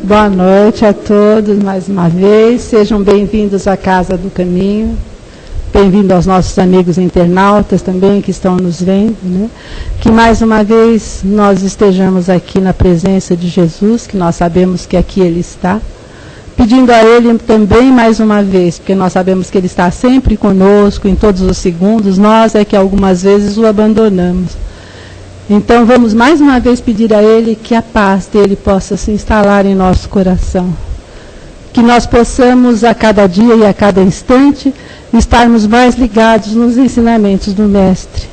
Boa noite a todos mais uma vez. Sejam bem-vindos à Casa do Caminho. Bem-vindo aos nossos amigos internautas também que estão nos vendo, né? Que mais uma vez nós estejamos aqui na presença de Jesus, que nós sabemos que aqui Ele está. Pedindo a Ele também mais uma vez, porque nós sabemos que Ele está sempre conosco, em todos os segundos, nós é que algumas vezes o abandonamos. Então vamos mais uma vez pedir a Ele que a paz dEle possa se instalar em nosso coração. Que nós possamos a cada dia e a cada instante estarmos mais ligados nos ensinamentos do Mestre.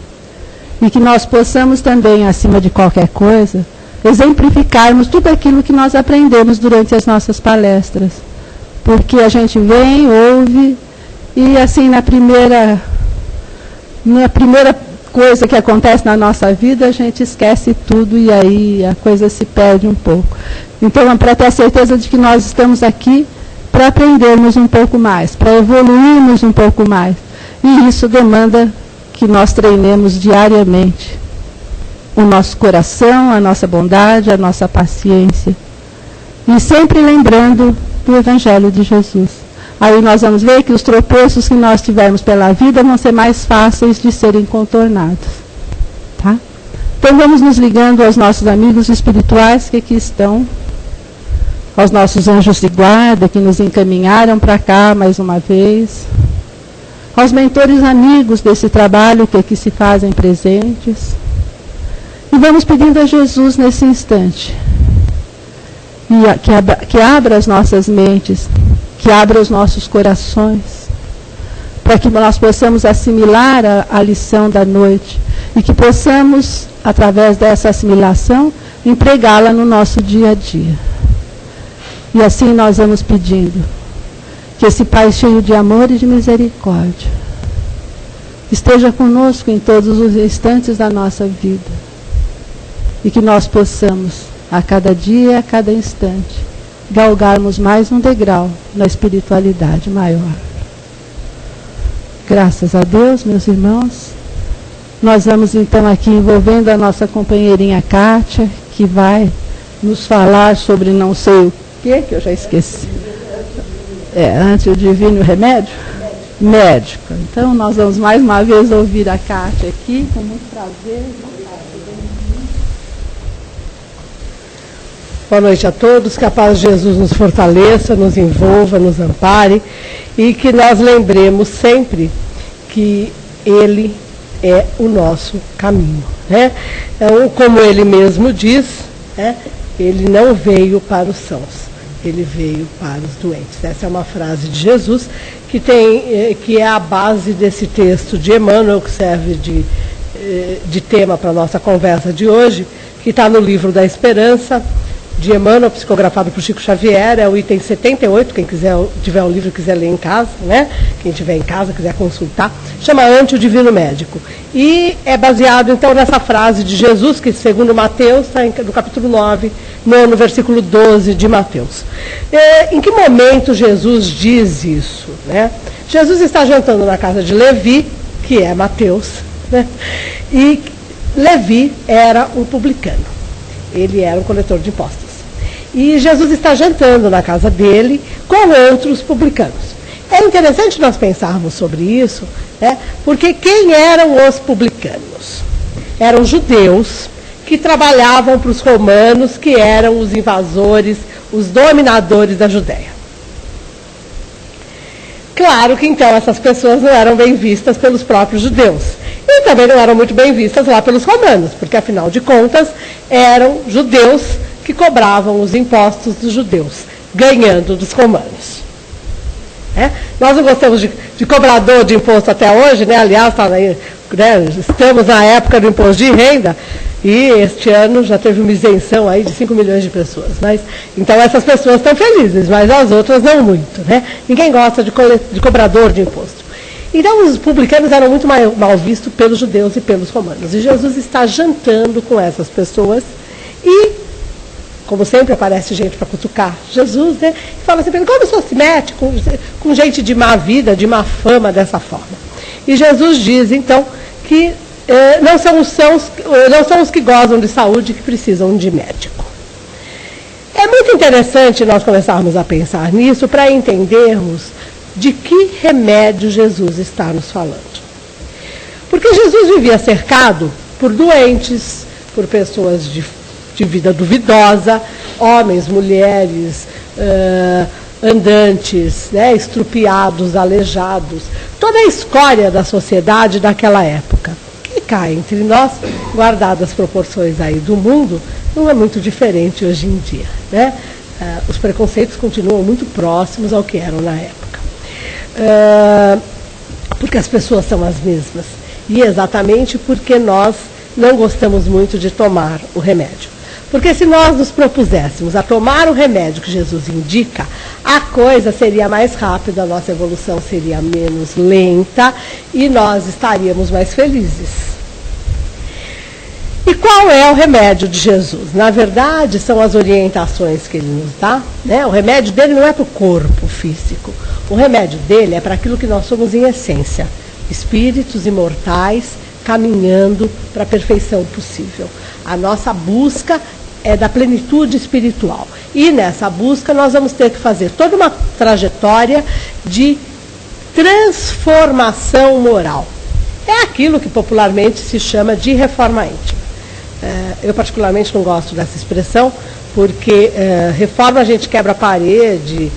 E que nós possamos também, acima de qualquer coisa, exemplificarmos tudo aquilo que nós aprendemos durante as nossas palestras. Porque a gente vem, ouve, e assim na primeira coisa que acontece na nossa vida, a gente esquece tudo e aí a coisa se perde um pouco. Então, para ter a certeza de que nós estamos aqui para aprendermos um pouco mais, para evoluirmos um pouco mais. E isso demanda que nós treinemos diariamente o nosso coração, a nossa bondade, a nossa paciência. E sempre lembrando do Evangelho de Jesus. Aí nós vamos ver que os tropeços que nós tivermos pela vida vão ser mais fáceis de serem contornados. Tá? Então vamos nos ligando aos nossos amigos espirituais que aqui estão, aos nossos anjos de guarda que nos encaminharam para cá mais uma vez, aos mentores amigos desse trabalho que aqui se fazem presentes. E vamos pedindo a Jesus nesse instante que abra as nossas mentes, que abra os nossos corações, para que nós possamos assimilar a lição da noite e que possamos, através dessa assimilação, empregá-la no nosso dia a dia. E assim nós vamos pedindo que esse Pai cheio de amor e de misericórdia esteja conosco em todos os instantes da nossa vida. E que nós possamos, a cada dia e a cada instante, galgarmos mais um degrau na espiritualidade maior. Graças a Deus, meus irmãos. Nós vamos então aqui envolvendo a nossa companheirinha Kátia, que vai nos falar sobre não sei o que eu já esqueci. Antes o divino remédio? Médico. Então nós vamos mais uma vez ouvir a Kátia aqui, com muito prazer. Boa noite a todos, que a paz de Jesus nos fortaleça, nos envolva, nos ampare e que nós lembremos sempre que Ele é o nosso caminho. Né? Então, como Ele mesmo diz, né, Ele não veio para os sãos, Ele veio para os doentes. Essa é uma frase de Jesus que é a base desse texto de Emmanuel, que serve de tema para a nossa conversa de hoje, que está no livro da Esperança, de Emmanuel, psicografado por Chico Xavier, é o item 78, quem tiver o livro quiser ler em casa, né? Quem tiver em casa, quiser consultar, chama Ante o Divino Médico. E é baseado, então, nessa frase de Jesus, que, segundo Mateus, está no capítulo 9, no versículo 12 de Mateus. Em que momento Jesus diz isso? Né? Jesus está jantando na casa de Levi, que é Mateus, né? E Levi era um publicano. Ele era um coletor de impostos. E Jesus está jantando na casa dele com outros publicanos. É interessante nós pensarmos sobre isso, né? Porque quem eram os publicanos? Eram judeus que trabalhavam para os romanos, que eram os invasores, os dominadores da Judéia. Claro que então essas pessoas não eram bem vistas pelos próprios judeus. E também não eram muito bem vistas lá pelos romanos, porque afinal de contas eram judeus que cobravam os impostos dos judeus, ganhando dos romanos. Nós não gostamos de cobrador de imposto até hoje, né? Aliás, estamos na época do imposto de renda, e este ano já teve uma isenção aí de 5 milhões de pessoas. Então essas pessoas estão felizes, mas as outras não muito. Né? Ninguém gosta de cobrador de imposto. Então os publicanos eram muito mal vistos pelos judeus e pelos romanos. E Jesus está jantando com essas pessoas e, como sempre, aparece gente para cutucar Jesus, né? E fala assim, como o senhor se mete com gente de má vida, de má fama dessa forma? E Jesus diz, então, que não são os que gozam de saúde que precisam de médico. É muito interessante nós começarmos a pensar nisso para entendermos de que remédio Jesus está nos falando. Porque Jesus vivia cercado por doentes, por pessoas de vida duvidosa, homens, mulheres, andantes, né, estrupiados, aleijados, toda a escória da sociedade daquela época. Que cá entre nós, guardadas as proporções aí do mundo, não é muito diferente hoje em dia, né? Os preconceitos continuam muito próximos ao que eram na época. Porque as pessoas são as mesmas. E exatamente porque nós não gostamos muito de tomar o remédio. Porque se nós nos propuséssemos a tomar o remédio que Jesus indica, a coisa seria mais rápida, a nossa evolução seria menos lenta e nós estaríamos mais felizes. E qual é o remédio de Jesus? Na verdade, são as orientações que ele nos dá, né? O remédio dele não é para o corpo físico. O remédio dele é para aquilo que nós somos em essência. Espíritos imortais caminhando para a perfeição possível. A nossa busca é da plenitude espiritual. E nessa busca nós vamos ter que fazer toda uma trajetória de transformação moral. É aquilo que popularmente se chama de reforma íntima. Eu particularmente não gosto dessa expressão, porque reforma a gente quebra a parede,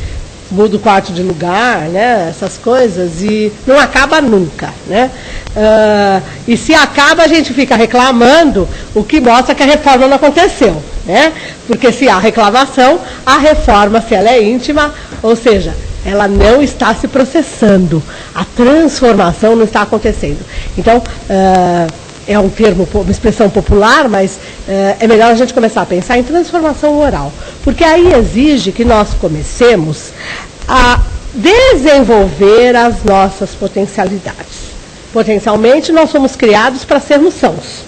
muda o quarto de lugar, né, essas coisas, e não acaba nunca, né? E se acaba, a gente fica reclamando, o que mostra que a reforma não aconteceu, né? Porque se há reclamação, a reforma, se ela é íntima, ou seja, ela não está se processando, a transformação não está acontecendo. Então, é um termo, uma expressão popular, mas é melhor a gente começar a pensar em transformação moral, porque aí exige que nós comecemos a desenvolver as nossas potencialidades. Potencialmente, nós somos criados para sermos sãos.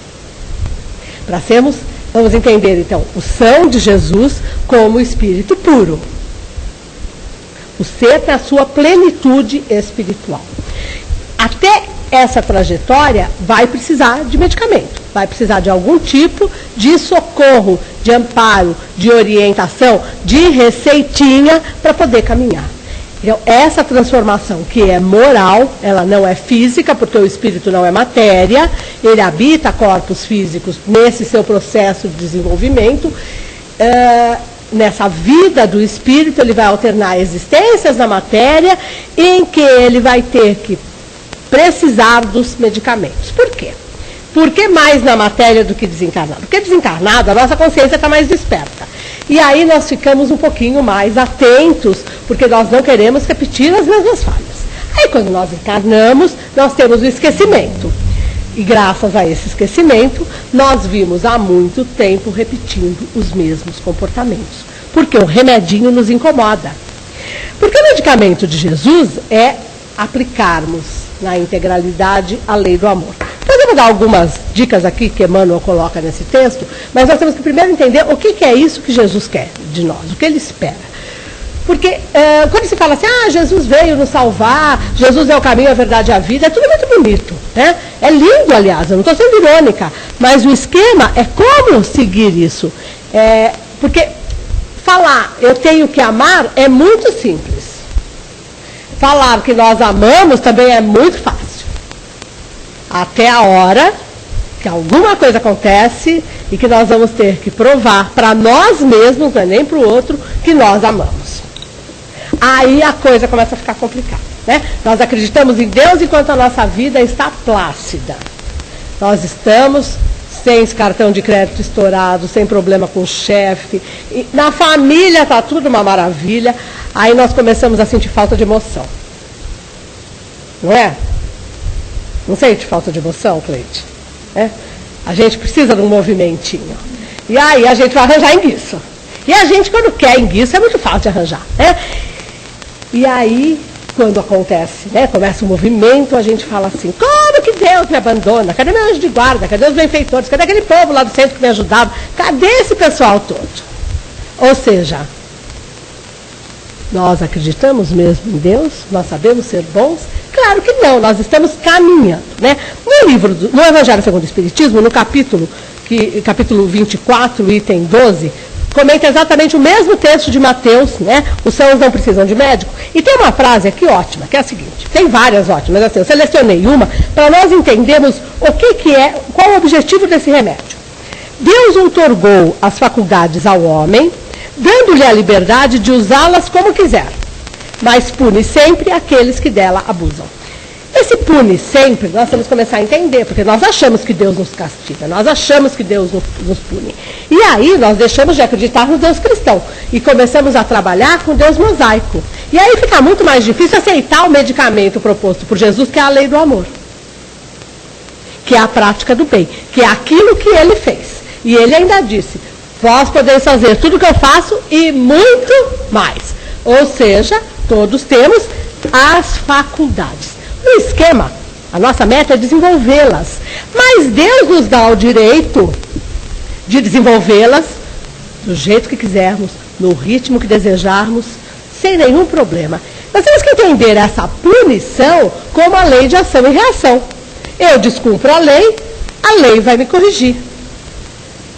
Para sermos, vamos entender então, o são de Jesus como o espírito puro. O ser na sua plenitude espiritual. Até essa trajetória vai precisar de medicamento, vai precisar de algum tipo de socorro, de amparo, de orientação, de receitinha para poder caminhar. Então, essa transformação que é moral, ela não é física, porque o espírito não é matéria, ele habita corpos físicos nesse seu processo de desenvolvimento. Nessa vida do espírito, ele vai alternar existências na matéria, em que ele vai ter que precisar dos medicamentos. Por quê? Porque mais na matéria do que desencarnado? Porque desencarnado, a nossa consciência está mais desperta. E aí nós ficamos um pouquinho mais atentos, porque nós não queremos repetir as mesmas falhas. Aí quando nós encarnamos, nós temos o esquecimento. E graças a esse esquecimento, nós vimos há muito tempo repetindo os mesmos comportamentos. Porque o remedinho nos incomoda. Porque o medicamento de Jesus é aplicarmos na integralidade a lei do amor. Então, eu vou dar algumas dicas aqui que Emmanuel coloca nesse texto, mas nós temos que primeiro entender o que é isso que Jesus quer de nós, o que ele espera. Porque quando se fala assim, Jesus veio nos salvar, Jesus é o caminho, a verdade e a vida, é tudo muito bonito, né? É lindo, aliás, eu não estou sendo irônica, mas o esquema é como seguir isso. Porque falar eu tenho que amar é muito simples. Falar que nós amamos também é muito fácil. Até a hora que alguma coisa acontece e que nós vamos ter que provar para nós mesmos, não é nem para o outro, que nós amamos. Aí a coisa começa a ficar complicada, né? Nós acreditamos em Deus enquanto a nossa vida está plácida. Nós estamos sem esse cartão de crédito estourado, sem problema com o chefe. Na família está tudo uma maravilha. Aí nós começamos a sentir falta de emoção. Não é? Não sente falta de emoção, Cleide? A gente precisa de um movimentinho. E aí a gente vai arranjar enguiço. E a gente, quando quer enguiço, é muito fácil de arranjar, né? E aí, quando acontece, né, começa o movimento, a gente fala assim, como que Deus me abandona? Cadê meu anjo de guarda? Cadê os benfeitores? Cadê aquele povo lá do centro que me ajudava? Cadê esse pessoal todo? Ou seja, nós acreditamos mesmo em Deus? Nós sabemos ser bons? Claro que não, nós estamos caminhando, né? No Evangelho segundo o Espiritismo, no capítulo 24, item 12, comenta exatamente o mesmo texto de Mateus, né? Os sãos não precisam de médico. E tem uma frase aqui ótima, que é a seguinte, tem várias ótimas, assim, eu selecionei uma para nós entendermos o que é, qual é o objetivo desse remédio. Deus outorgou as faculdades ao homem, dando-lhe a liberdade de usá-las como quiser, mas pune sempre aqueles que dela abusam. Esse pune sempre, nós temos que começar a entender, porque nós achamos que Deus nos castiga, nós achamos que Deus nos pune. E aí nós deixamos de acreditar no Deus cristão e começamos a trabalhar com Deus mosaico. E aí fica muito mais difícil aceitar o medicamento proposto por Jesus, que é a lei do amor, que é a prática do bem, que é aquilo que ele fez. E ele ainda disse, vós podeis fazer tudo o que eu faço e muito mais. Ou seja, todos temos as faculdades. O esquema, a nossa meta é desenvolvê-las. Mas Deus nos dá o direito de desenvolvê-las do jeito que quisermos, no ritmo que desejarmos, sem nenhum problema. Nós temos que entender essa punição como a lei de ação e reação. Eu descumpro a lei vai me corrigir.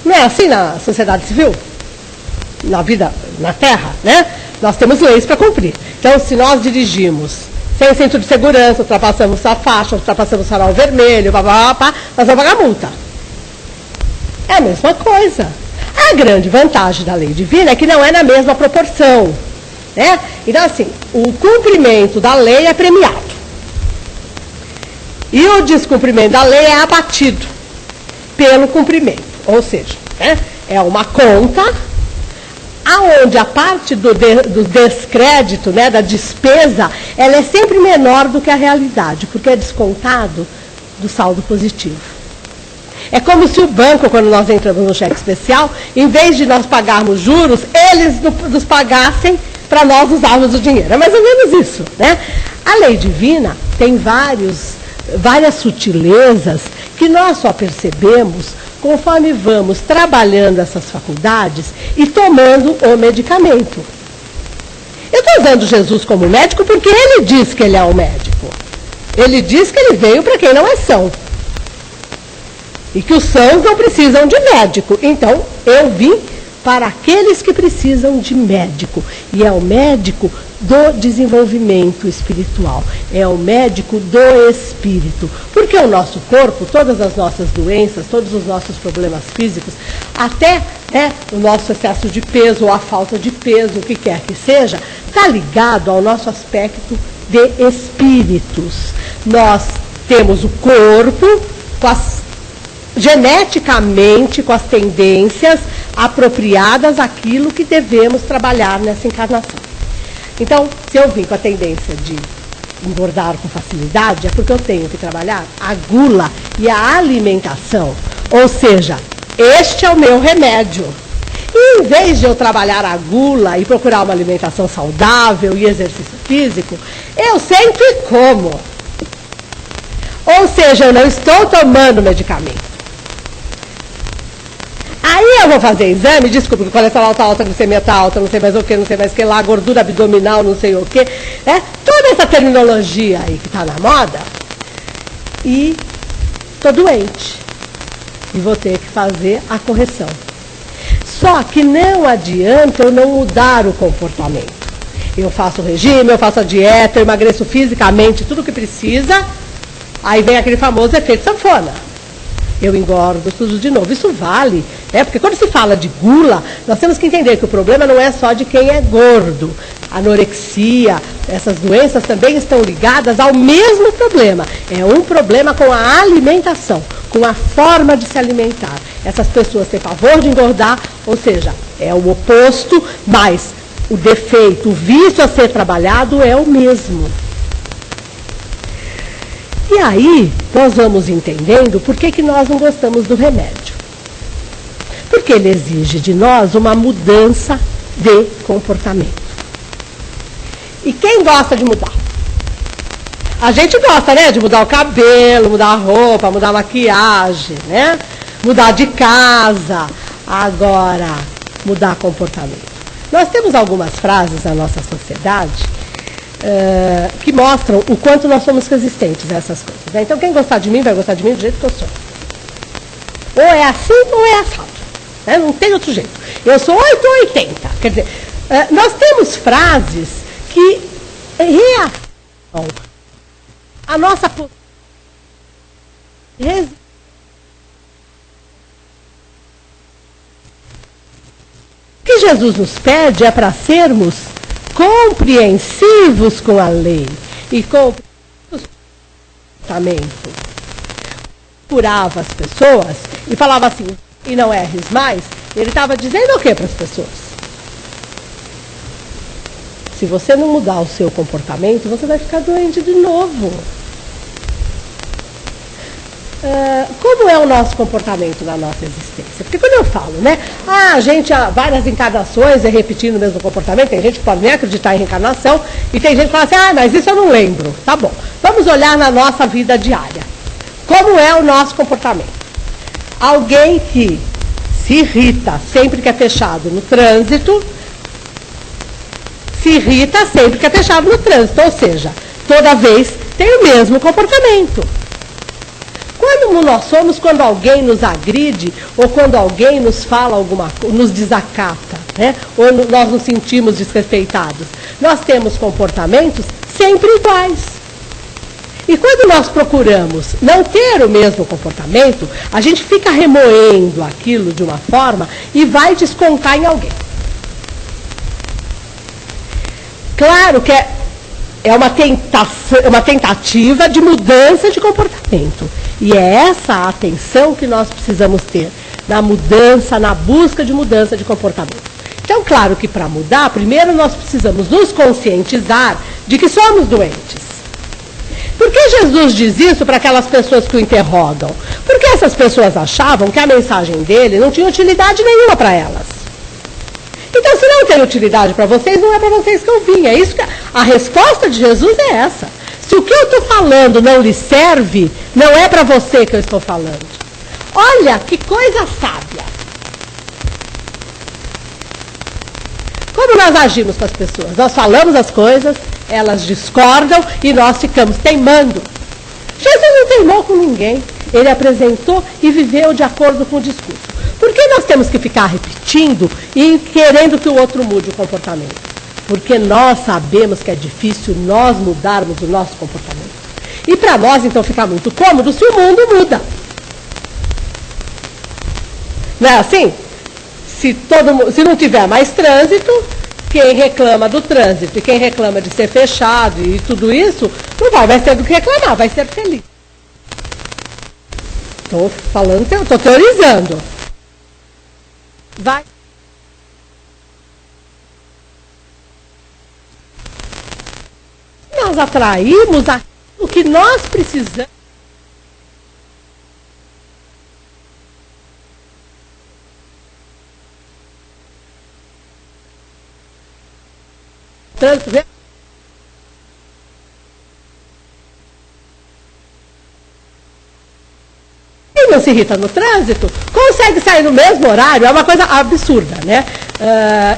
Não é assim na sociedade civil? Na vida, na terra, né? Nós temos leis para cumprir. Então, se nós dirigimos sem cinto de segurança, ultrapassamos a faixa, ultrapassamos o farol vermelho, nós vamos pagar multa. É a mesma coisa. A grande vantagem da lei divina é que não é na mesma proporção, né? Então, assim, o cumprimento da lei é premiado. E o descumprimento da lei é abatido pelo cumprimento. Ou seja, né, é uma conta aonde a parte do descrédito, né, da despesa, ela é sempre menor do que a realidade, porque é descontado do saldo positivo. É como se o banco, quando nós entramos no cheque especial, em vez de nós pagarmos juros, eles nos pagassem para nós usarmos o dinheiro. É mais ou menos isso, né? A lei divina tem várias sutilezas que nós só percebemos conforme vamos trabalhando essas faculdades e tomando o medicamento. Eu estou usando Jesus como médico porque ele diz que ele é o médico. Ele diz que ele veio para quem não é são. E que os sãos não precisam de médico. Então, eu vim para aqueles que precisam de médico. E é o médico do desenvolvimento espiritual. É o médico do espírito. Porque o nosso corpo, todas as nossas doenças, todos os nossos problemas físicos, até o nosso excesso de peso ou a falta de peso, o que quer que seja, está ligado ao nosso aspecto de espíritos. Nós temos o corpo geneticamente com as tendências apropriadas àquilo que devemos trabalhar nessa encarnação. Então, se eu vim com a tendência de engordar com facilidade, é porque eu tenho que trabalhar a gula e a alimentação. Ou seja, este é o meu remédio. E em vez de eu trabalhar a gula e procurar uma alimentação saudável e exercício físico, eu sento e como. Ou seja, eu não estou tomando medicamento. Aí eu vou fazer exame, desculpa, que o colesterol está alta, a glicemia está alta, não sei mais o que, não sei mais o que lá, gordura abdominal, não sei o que, né? Toda essa terminologia aí que está na moda, e estou doente. E vou ter que fazer a correção. Só que não adianta eu não mudar o comportamento. Eu faço o regime, eu faço a dieta, eu emagreço fisicamente, tudo o que precisa, aí vem aquele famoso efeito sanfona. Eu engordo tudo de novo. Isso vale, né? Porque quando se fala de gula, nós temos que entender que o problema não é só de quem é gordo. Anorexia, essas doenças também estão ligadas ao mesmo problema. É um problema com a alimentação, com a forma de se alimentar. Essas pessoas têm pavor de engordar, ou seja, é o oposto, mas o defeito, o vício a ser trabalhado é o mesmo. E aí, nós vamos entendendo por que nós não gostamos do remédio. Porque ele exige de nós uma mudança de comportamento. E quem gosta de mudar? A gente gosta, né? De mudar o cabelo, mudar a roupa, mudar a maquiagem, né? Mudar de casa. Agora, mudar comportamento. Nós temos algumas frases na nossa sociedade que mostram o quanto nós somos resistentes a essas coisas. Né? Então, quem gostar de mim, vai gostar de mim do jeito que eu sou. Ou é assim, ou é assado. Né? Não tem outro jeito. eu sou 8 ou 80. Quer dizer, nós temos frases que reafirmam a nossa o que Jesus nos pede é para sermos compreensivos com a lei e com o comportamento. Curava as pessoas e falava assim, e não erres mais, ele estava dizendo o que para as pessoas? Se você não mudar o seu comportamento, você vai ficar doente de novo. Como é o nosso comportamento na nossa existência? Porque quando eu falo, né? A gente há várias encarnações é repetindo o mesmo comportamento, tem gente que pode nem acreditar em reencarnação, e tem gente que fala assim, mas isso eu não lembro. Tá bom. Vamos olhar na nossa vida diária. Como é o nosso comportamento? Alguém que se irrita sempre que é fechado no trânsito, se irrita sempre que é fechado no trânsito, ou seja, toda vez tem o mesmo comportamento. Quando nós somos, quando alguém nos agride, ou quando alguém nos fala alguma coisa, nos desacata, né? Ou nós nos sentimos desrespeitados, nós temos comportamentos sempre iguais. E quando nós procuramos não ter o mesmo comportamento, a gente fica remoendo aquilo de uma forma e vai descontar em alguém. Claro que é uma tentativa de mudança de comportamento. E é essa a atenção que nós precisamos ter, na mudança, na busca de mudança de comportamento. Então, claro que para mudar, primeiro nós precisamos nos conscientizar de que somos doentes. Por que Jesus diz isso para aquelas pessoas que o interrogam? Porque essas pessoas achavam que a mensagem dele não tinha utilidade nenhuma para elas. Então, se não tem utilidade para vocês, não é para vocês que eu vim. É isso que a resposta de Jesus é essa. Se o que eu estou falando não lhe serve, não é para você que eu estou falando. Olha que coisa sábia. Como nós agimos com as pessoas? Nós falamos as coisas, elas discordam e nós ficamos teimando. Jesus não teimou com ninguém. Ele apresentou e viveu de acordo com o discurso. Por que nós temos que ficar repetindo e querendo que o outro mude o comportamento? Porque nós sabemos que é difícil nós mudarmos o nosso comportamento. E para nós, então, fica muito cômodo se o mundo muda. Não é assim? Se não tiver mais trânsito, quem reclama do trânsito e quem reclama de ser fechado e tudo isso, não vai mais ter do que reclamar, vai ser feliz. Estou falando, estou teorizando. Vai. Nós atraímos aquilo que nós precisamos. Quem não se irrita no trânsito, consegue sair no mesmo horário, é uma coisa absurda, né?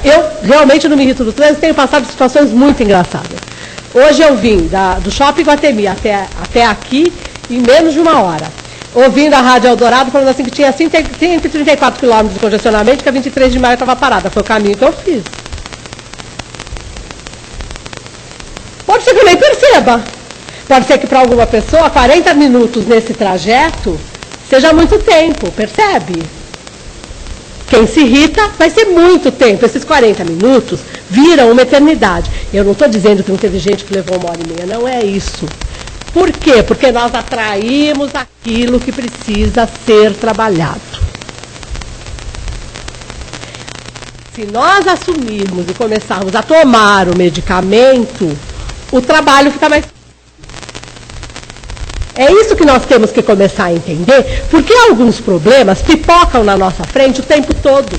Eu realmente não me irrito no trânsito, tenho passado situações muito engraçadas. Hoje eu vim do Shopping Guatemi até aqui em menos de uma hora. Ouvindo a Rádio Eldorado falando assim que tinha 134 quilômetros de congestionamento, que a 23 de maio estava parada. Foi o caminho que eu fiz. Pode ser que eu nem perceba. Pode ser que para alguma pessoa 40 minutos nesse trajeto seja muito tempo, percebe? Quem se irrita vai ser muito tempo. Esses 40 minutos viram uma eternidade. Eu não estou dizendo que não teve gente que levou 1h30, não é isso. Por quê? Porque nós atraímos aquilo que precisa ser trabalhado. Se nós assumirmos e começarmos a tomar o medicamento, o trabalho fica mais... É isso que nós temos que começar a entender, porque alguns problemas pipocam na nossa frente o tempo todo.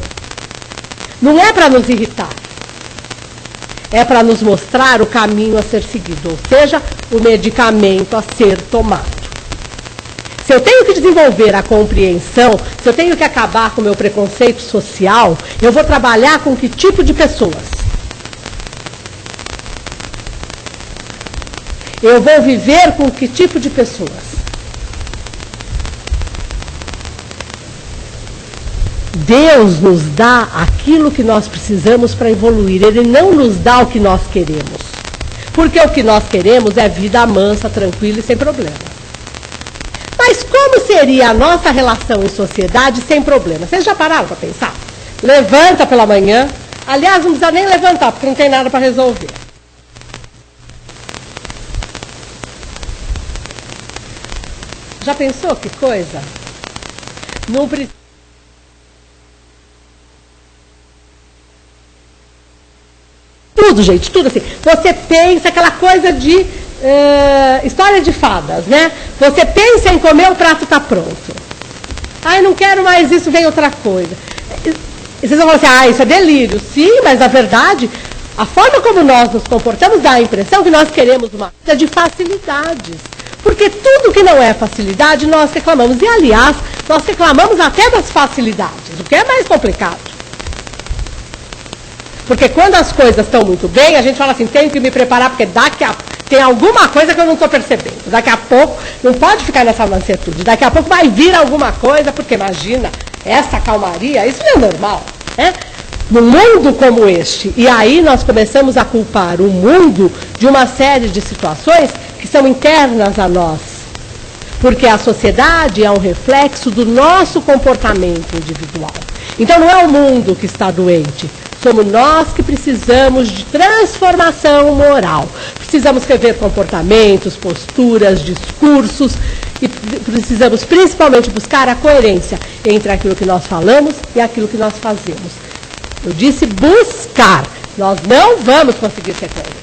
Não é para nos irritar. É para nos mostrar o caminho a ser seguido, ou seja, o medicamento a ser tomado. Se eu tenho que desenvolver a compreensão, se eu tenho que acabar com o meu preconceito social, eu vou trabalhar com que tipo de pessoas? Eu vou viver com que tipo de pessoas? Deus nos dá aquilo que nós precisamos para evoluir. Ele não nos dá o que nós queremos. Porque o que nós queremos é vida mansa, tranquila e sem problema. Mas como seria a nossa relação em sociedade sem problema? Vocês já pararam para pensar? Levanta pela manhã. Aliás, não precisa nem levantar, porque não tem nada para resolver. Já pensou que coisa? Não precisa. Tudo, gente, tudo assim. Você pensa aquela coisa de história de fadas, né? Você pensa em comer, o prato está pronto. Ai, não quero mais isso, vem outra coisa. E vocês vão falar assim, isso é delírio. Sim, mas na verdade, a forma como nós nos comportamos dá a impressão que nós queremos uma vida de facilidades. Porque tudo que não é facilidade, nós reclamamos. E, aliás, nós reclamamos até das facilidades, o que é mais complicado. Porque quando as coisas estão muito bem, a gente fala assim, tenho que me preparar, porque tem alguma coisa que eu não estou percebendo. Daqui a pouco, não pode ficar nessa mansetude, daqui a pouco vai vir alguma coisa, porque imagina, essa calmaria, isso não é normal, né? Num mundo como este, e aí nós começamos a culpar o mundo de uma série de situações que são internas a nós. Porque a sociedade é um reflexo do nosso comportamento individual. Então não é o mundo que está doente, somos nós que precisamos de transformação moral. Precisamos rever comportamentos, posturas, discursos e precisamos principalmente buscar a coerência entre aquilo que nós falamos e aquilo que nós fazemos. Eu disse buscar, nós não vamos conseguir ser coerentes.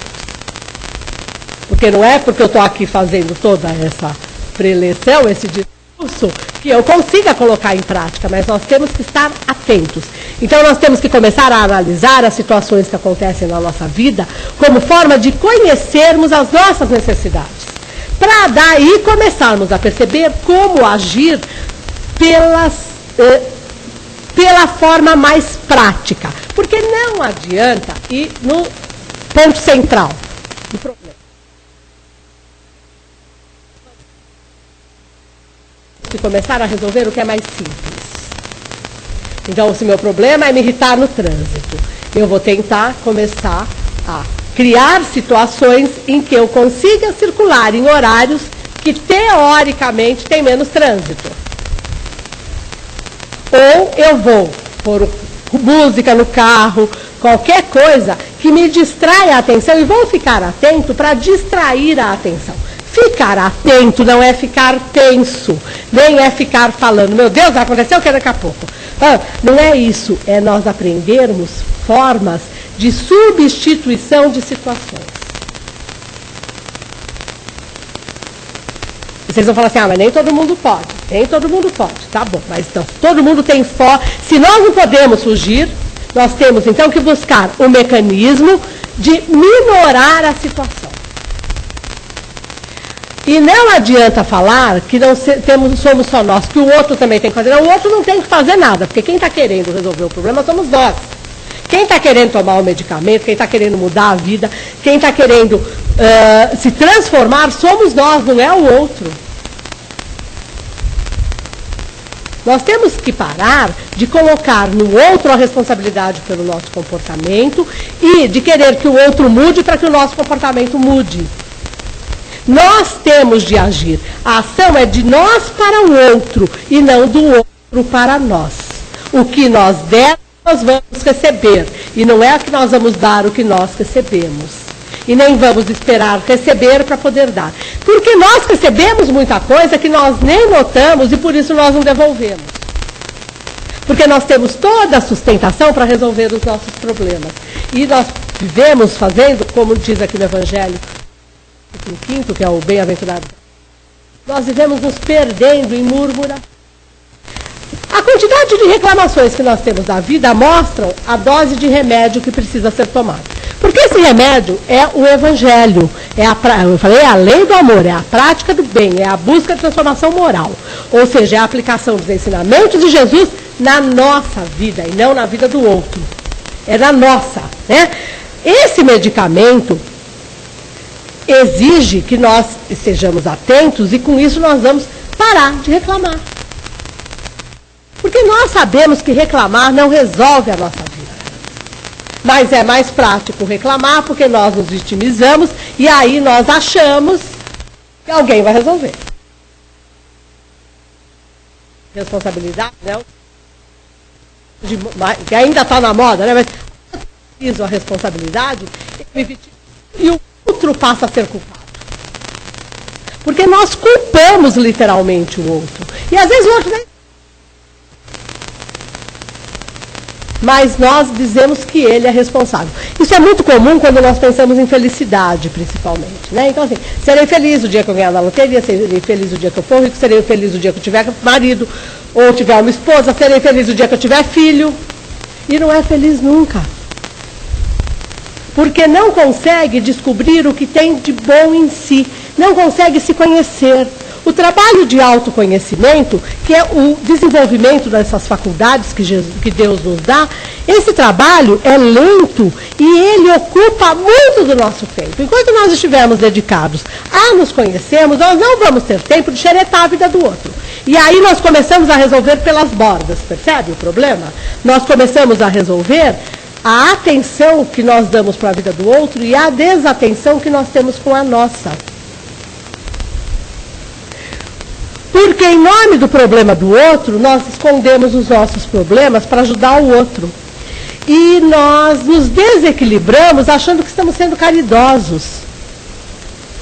Porque não é porque eu estou aqui fazendo toda essa preleção, esse discurso, que eu consiga colocar em prática, mas nós temos que estar atentos. Então nós temos que começar a analisar as situações que acontecem na nossa vida como forma de conhecermos as nossas necessidades. Para daí começarmos a perceber como agir pela forma mais prática. Porque não adianta ir no ponto central do problema. De começar a resolver o que é mais simples. Então, se meu problema é me irritar no trânsito, eu vou tentar começar a criar situações em que eu consiga circular em horários que, teoricamente, tem menos trânsito. Ou eu vou pôr música no carro, qualquer coisa que me distraia a atenção, e vou ficar atento para distrair a atenção. Ficar atento não é ficar tenso, nem é ficar falando, meu Deus, vai acontecer o que daqui a pouco. Não é isso, é nós aprendermos formas de substituição de situações. Vocês vão falar assim, mas nem todo mundo pode. Nem todo mundo pode, tá bom, mas então, todo mundo tem se nós não podemos fugir, nós temos então que buscar o mecanismo de minorar a situação. E não adianta falar que não somos só nós, que o outro também tem que fazer. Não, o outro não tem que fazer nada, porque quem está querendo resolver o problema somos nós. Quem está querendo tomar o medicamento, quem está querendo mudar a vida, quem está querendo se transformar, somos nós, não é o outro. Nós temos que parar de colocar no outro a responsabilidade pelo nosso comportamento e de querer que o outro mude para que o nosso comportamento mude. Nós temos de agir. A ação é de nós para o outro e não do outro para nós. O que nós dermos, nós vamos receber. E não é que nós vamos dar o que nós recebemos. E nem vamos esperar receber para poder dar. Porque nós recebemos muita coisa que nós nem notamos e por isso nós não devolvemos. Porque nós temos toda a sustentação para resolver os nossos problemas. E nós vivemos fazendo, como diz aqui no Evangelho, no 5º, que é o bem-aventurado, nós vivemos nos perdendo em murmuração. A quantidade de reclamações que nós temos da vida mostram a dose de remédio que precisa ser tomada. Porque esse remédio é o Evangelho, eu falei, é a lei do amor, é a prática do bem, é a busca de transformação moral. Ou seja, é a aplicação dos ensinamentos de Jesus na nossa vida e não na vida do outro. É na nossa, né? Esse medicamento exige que nós estejamos atentos e com isso nós vamos parar de reclamar. Porque Porque nós sabemos que reclamar não resolve a nossa vida. Mas é mais prático reclamar porque nós nos vitimizamos e aí nós achamos que alguém vai resolver. Responsabilidade, né? Que ainda está na moda, né? Mas eu fiz a responsabilidade e o outro passa a ser culpado. Porque nós culpamos literalmente o outro. E às vezes o outro nem... Mas nós dizemos que ele é responsável. Isso é muito comum quando nós pensamos em felicidade, principalmente. Né? Então, assim, serei feliz o dia que eu ganhar na loteria, serei feliz o dia que eu for rico, serei feliz o dia que eu tiver marido, ou tiver uma esposa, serei feliz o dia que eu tiver filho. E não é feliz nunca. Porque não consegue descobrir o que tem de bom em si. Não consegue se conhecer. O trabalho de autoconhecimento, que é o desenvolvimento dessas faculdades que Deus nos dá, esse trabalho é lento e ele ocupa muito do nosso tempo. Enquanto nós estivermos dedicados a nos conhecermos, nós não vamos ter tempo de xeretar a vida do outro. E aí nós começamos a resolver pelas bordas, percebe o problema? Nós começamos a resolver a atenção que nós damos para a vida do outro e a desatenção que nós temos com a nossa. Porque em nome do problema do outro, nós escondemos os nossos problemas para ajudar o outro. E nós nos desequilibramos achando que estamos sendo caridosos.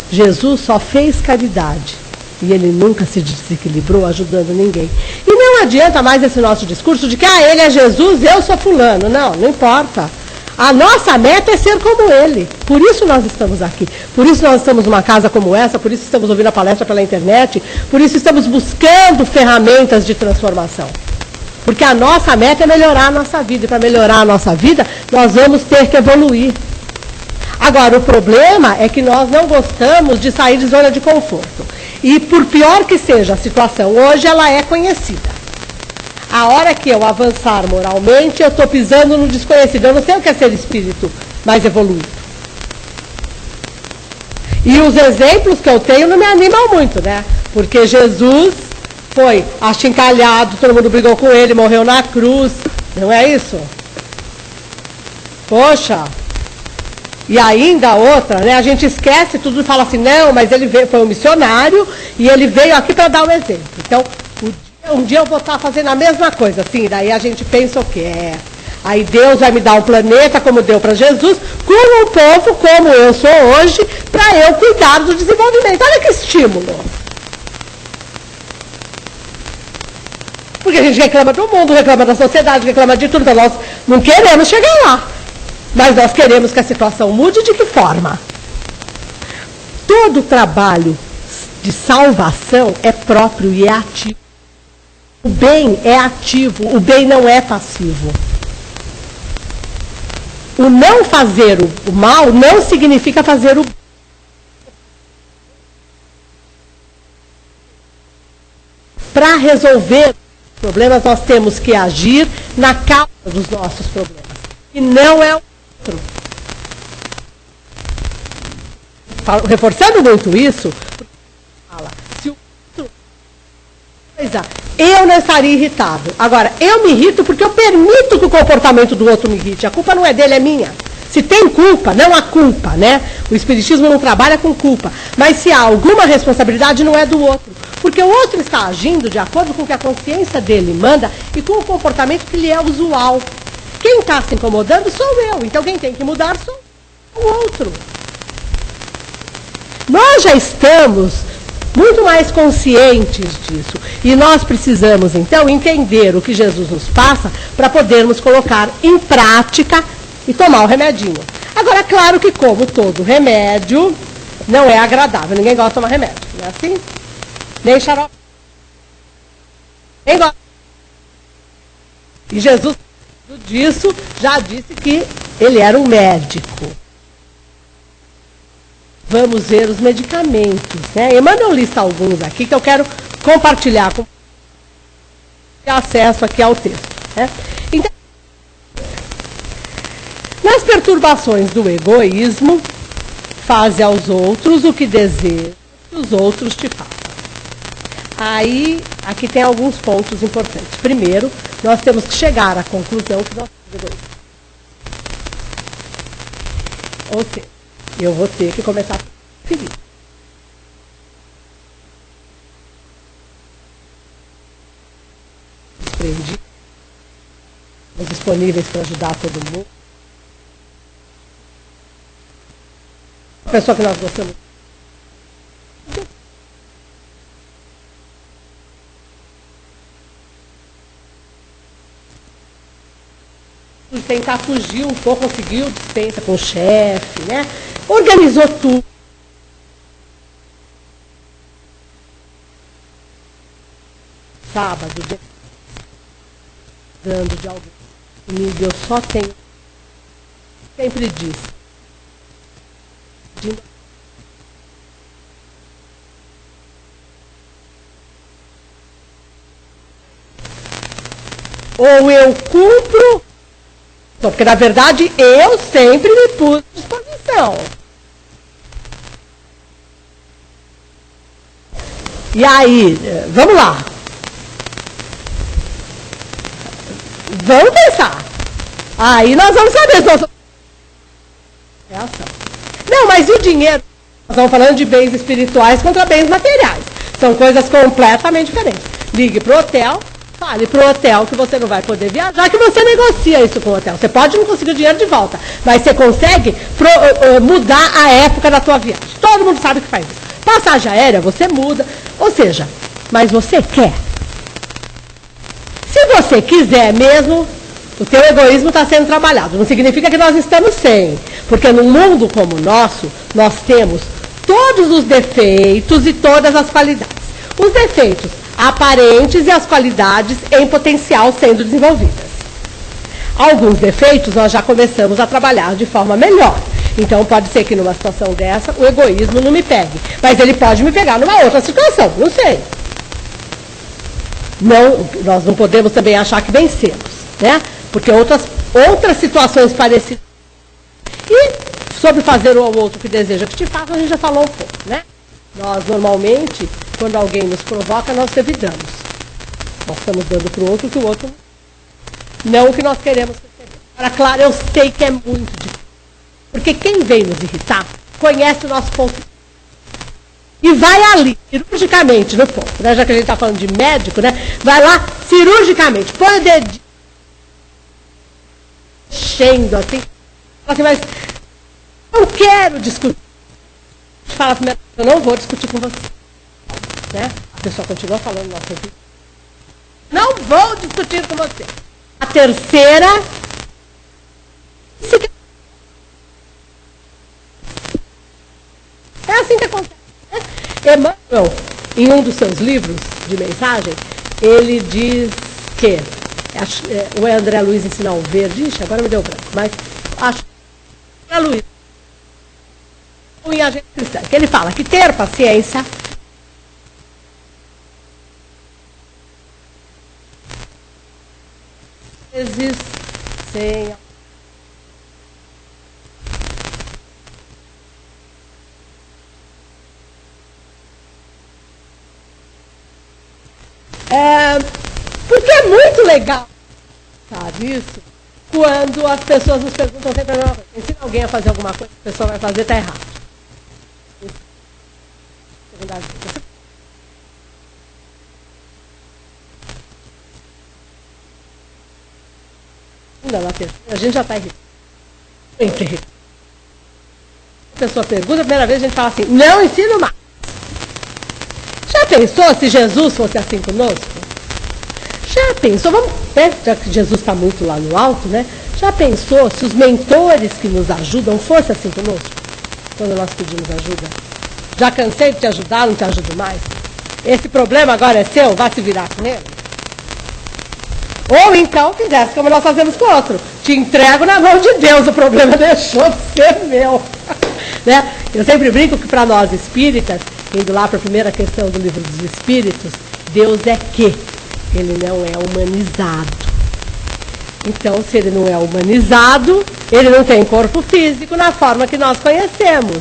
Jesus só fez caridade. E ele nunca se desequilibrou ajudando ninguém. E não adianta mais esse nosso discurso de que ele é Jesus, eu sou fulano. Não, não importa. A nossa meta é ser como ele. Por isso nós estamos aqui. Por isso nós estamos numa casa como essa, por isso estamos ouvindo a palestra pela internet, por isso estamos buscando ferramentas de transformação. Porque a nossa meta é melhorar a nossa vida. E para melhorar a nossa vida, nós vamos ter que evoluir. Agora, o problema é que nós não gostamos de sair de zona de conforto. E por pior que seja a situação hoje, ela é conhecida. A hora que eu avançar moralmente, eu estou pisando no desconhecido. Eu não sei o que é ser espírito mais evoluído. E os exemplos que eu tenho não me animam muito, né? Porque Jesus foi achincalhado, todo mundo brigou com ele, morreu na cruz. Não é isso? Poxa! E ainda outra, né? A gente esquece tudo e fala assim, não, mas ele veio, foi um missionário e ele veio aqui para dar um exemplo. Então, um dia eu vou estar fazendo a mesma coisa, assim, daí a gente pensa o quê? Aí Deus vai me dar um planeta, como deu para Jesus, com um povo como eu sou hoje, para eu cuidar do desenvolvimento. Olha que estímulo. Porque a gente reclama do mundo, reclama da sociedade, reclama de tudo, então nós não queremos chegar lá. Mas nós queremos que a situação mude. De que forma? Todo trabalho de salvação é próprio e é ativo. O bem é ativo, o bem não é passivo. O não fazer o mal não significa fazer o bem. Para resolver os problemas, nós temos que agir na causa dos nossos problemas. E não é o outro. Reforçando muito isso, fala, se o outro eu não estaria irritado. Agora, eu me irrito porque eu permito que o comportamento do outro me irrite. A culpa não é dele, é minha. Se tem culpa, não há culpa, né? O espiritismo não trabalha com culpa. Mas se há alguma responsabilidade, não é do outro. Porque o outro está agindo de acordo com o que a consciência dele manda e com o comportamento que lhe é usual. Quem está se incomodando sou eu. Então quem tem que mudar sou o outro. Nós já estamos muito mais conscientes disso. E nós precisamos, então, entender o que Jesus nos passa para podermos colocar em prática e tomar o remedinho. Agora, claro que, como todo remédio, não é agradável. Ninguém gosta de tomar remédio, não é assim? Nem xarope. Ninguém gosta. E Jesus, disso, já disse que ele era um médico. Vamos ver os medicamentos, né? Emmanuel lista alguns aqui que eu quero compartilhar com acesso aqui ao texto, né? Então, nas perturbações do egoísmo, faze aos outros o que deseja que os outros te façam. Aí, aqui tem alguns pontos importantes. Primeiro, nós temos que chegar à conclusão que nós somos egoístas. Ou seja, eu vou ter que começar a seguir. Desprendi. Estamos disponíveis para ajudar todo mundo. A pessoa que nós gostamos. Tentar fugir um pouco, conseguiu dispensa com o chefe, né? Organizou tudo. Sábado, dando de alguém. Eu só tenho. Sempre disse. Ou eu cumpro, porque na verdade eu sempre me pus à disposição. E aí, vamos lá. Vamos pensar. Aí nós vamos saber se nós... Não, mas e o dinheiro? Nós estamos falando de bens espirituais contra bens materiais. São coisas completamente diferentes. Ligue para o hotel, fale para o hotel que você não vai poder viajar, que você negocia isso com o hotel. Você pode não conseguir o dinheiro de volta, mas você consegue mudar a época da tua viagem. Todo mundo sabe que faz isso. Passagem aérea, você muda. Ou seja, mas você quer. Se você quiser mesmo, o teu egoísmo está sendo trabalhado. Não significa que nós estamos sem. Porque num mundo como o nosso, nós temos todos os defeitos e todas as qualidades. Os defeitos aparentes e as qualidades em potencial sendo desenvolvidas. Alguns defeitos nós já começamos a trabalhar de forma melhor. Então pode ser que numa situação dessa o egoísmo não me pegue. Mas ele pode me pegar numa outra situação, não sei. Não, nós não podemos também achar que vencemos, né? Porque outras situações parecidas. E sobre fazer um ao outro que deseja que te faça, a gente já falou um pouco, né? Nós normalmente, quando alguém nos provoca, nós revidamos. Nós estamos dando para o outro que o outro não o que nós queremos receber. Agora, claro, eu sei que é muito difícil. Porque quem vem nos irritar conhece o nosso ponto. E vai ali, cirurgicamente, no ponto. Né? Já que a gente está falando de médico, né? Vai lá, cirurgicamente, põe o dedinho. Enchendo assim. Mas eu quero discutir. Fala primeiro, eu não vou discutir com você. Né? A pessoa continua falando no nosso ouvido. Não vou discutir com você. A terceira. É assim que acontece. Né? Emmanuel, em um dos seus livros de mensagem, ele diz que o André Luiz ensina o verde, ixi, agora me deu branco, mas acho que André Luiz, em Agência Cristã, que ele fala que ter paciência vezes sem porque é muito legal, sabe isso? Quando as pessoas nos perguntam sempre a mesma coisa. Ensina alguém a fazer alguma coisa, a pessoa vai fazer, está errado. Na terceira, a gente já está irritado. A pessoa pergunta, a primeira vez a gente fala assim, não ensino mais. Já pensou se Jesus fosse assim conosco? Já pensou, vamos, né? Já que Jesus está muito lá no alto, né? Já pensou se os mentores que nos ajudam fossem assim conosco? Quando nós pedimos ajuda. Já cansei de te ajudar, não te ajudo mais. Esse problema agora é seu, vá se virar com ele. Ou então fizesse como nós fazemos com o outro. Te entrego na mão de Deus, o problema deixou de ser meu. Né? Eu sempre brinco que para nós espíritas, indo lá para a primeira questão do livro dos Espíritos, Deus é que? Ele não é humanizado. Então, se ele não é humanizado, ele não tem corpo físico na forma que nós conhecemos.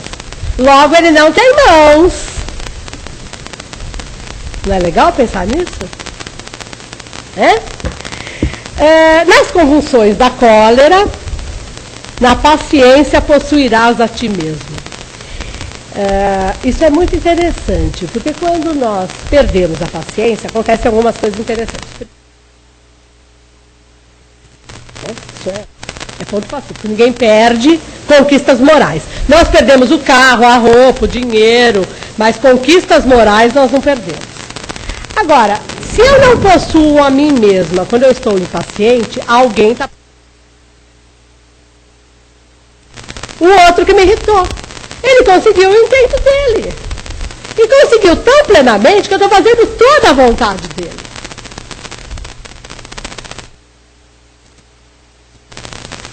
Logo, ele não tem mãos. Não é legal pensar nisso? É? Nas convulsões da cólera, na paciência possuirás a ti mesmo. Isso é muito interessante, porque quando nós perdemos a paciência, acontecem algumas coisas interessantes. Isso é ponto pacífico. Ninguém perde conquistas morais. Nós perdemos o carro, a roupa, o dinheiro, mas conquistas morais nós não perdemos. Agora, se eu não possuo a mim mesma, quando eu estou impaciente, alguém está... O outro que me irritou. Ele conseguiu o intento dele. E conseguiu tão plenamente que eu estou fazendo toda a vontade dele.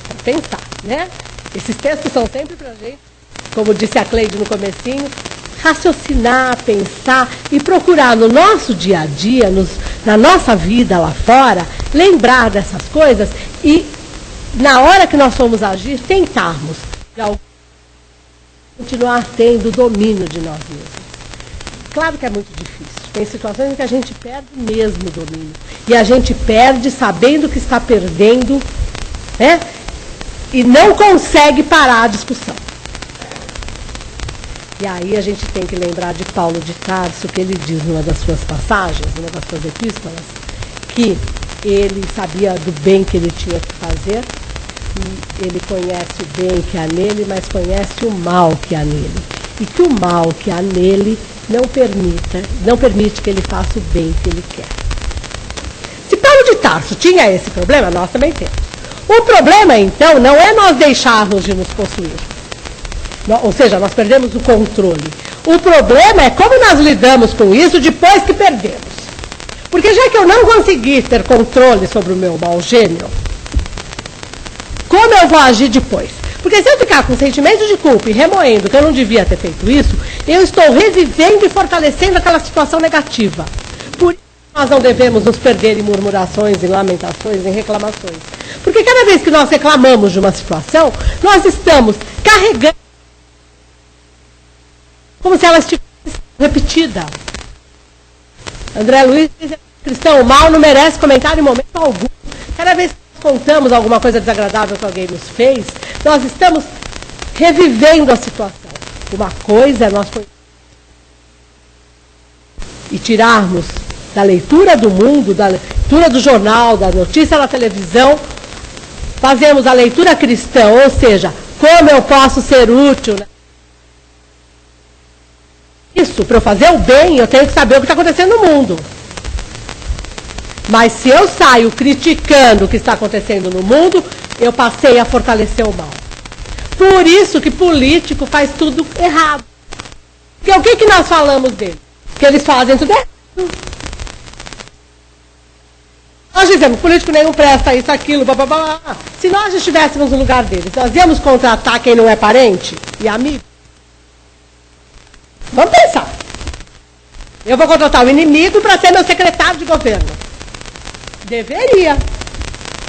Vamos pensar, né? Esses textos são sempre para a gente, como disse a Cleide no comecinho, raciocinar, pensar e procurar no nosso dia a dia, na nossa vida lá fora, lembrar dessas coisas e, na hora que nós formos agir, tentarmos continuar tendo o domínio de nós mesmos. Claro que é muito difícil. Tem situações em que a gente perde mesmo o domínio. E a gente perde sabendo que está perdendo, né? E não consegue parar a discussão. E aí a gente tem que lembrar de Paulo de Tarso, que ele diz numa das suas passagens, numa das suas epístolas, que ele sabia do bem que ele tinha que fazer, e ele conhece o bem que há nele, mas conhece o mal que há nele. E que o mal que há nele não permite que ele faça o bem que ele quer. Se Paulo de Tarso tinha esse problema, nós também temos. O problema, então, não é nós deixarmos de nos possuir. Ou seja, nós perdemos o controle. O problema é como nós lidamos com isso depois que perdemos. Porque já que eu não consegui ter controle sobre o meu mau gênio, como eu vou agir depois? Porque se eu ficar com sentimento de culpa e remoendo que eu não devia ter feito isso, eu estou revivendo e fortalecendo aquela situação negativa. Por isso nós não devemos nos perder em murmurações, em lamentações, em reclamações. Porque cada vez que nós reclamamos de uma situação, nós estamos carregando como se ela estivesse repetida. André Luiz diz: cristão, o mal não merece comentário em momento algum. Cada vez que nós contamos alguma coisa desagradável que alguém nos fez, nós estamos revivendo a situação. Uma coisa é nós e tirarmos da leitura do mundo, da leitura do jornal, da notícia na televisão, fazemos a leitura cristã, ou seja, como eu posso ser útil, né? Isso, para eu fazer o bem, eu tenho que saber o que está acontecendo no mundo. Mas se eu saio criticando o que está acontecendo no mundo, eu passei a fortalecer o mal. Por isso que político faz tudo errado. Porque o que nós falamos deles? Que eles fazem tudo errado. Nós dizemos, político nenhum presta isso, aquilo, blá, blá, blá. Se nós estivéssemos no lugar deles, nós íamos contratar quem não é parente e amigo? Vamos pensar. Eu vou contratar o inimigo para ser meu secretário de governo. Deveria.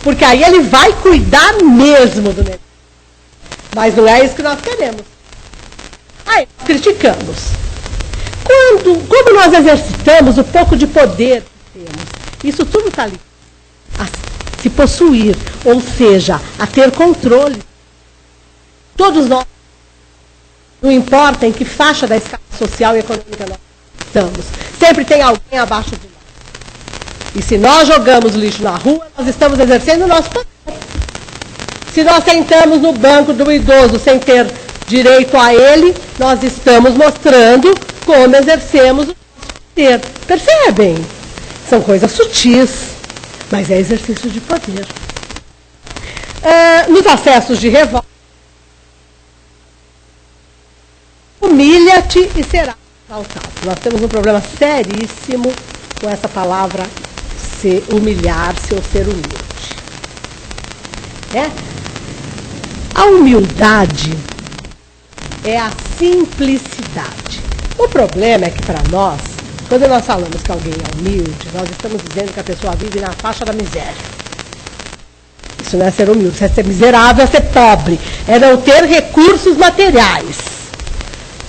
Porque aí ele vai cuidar mesmo do negócio. Mas não é isso que nós queremos. Aí, criticamos. Como nós exercitamos o pouco de poder que temos, isso tudo está ali. A se possuir, ou seja, a ter controle. Todos nós, não importa em que faixa da escala social e econômica nós estamos, sempre tem alguém abaixo de nós. E se nós jogamos lixo na rua, nós estamos exercendo o nosso poder. Se nós sentamos no banco do idoso sem ter direito a ele, nós estamos mostrando como exercemos o nosso poder. Percebem? São coisas sutis, mas é exercício de poder. Nos acessos de revolta, humilha-te e será exaltado. Nós temos um problema seríssimo com essa palavra humilhar-se ou ser humilde. A humildade é a simplicidade. O problema é que para nós, quando nós falamos que alguém é humilde, nós estamos dizendo que a pessoa vive na faixa da miséria. Isso não é ser humilde, isso é ser miserável, é ser pobre, é não ter recursos materiais.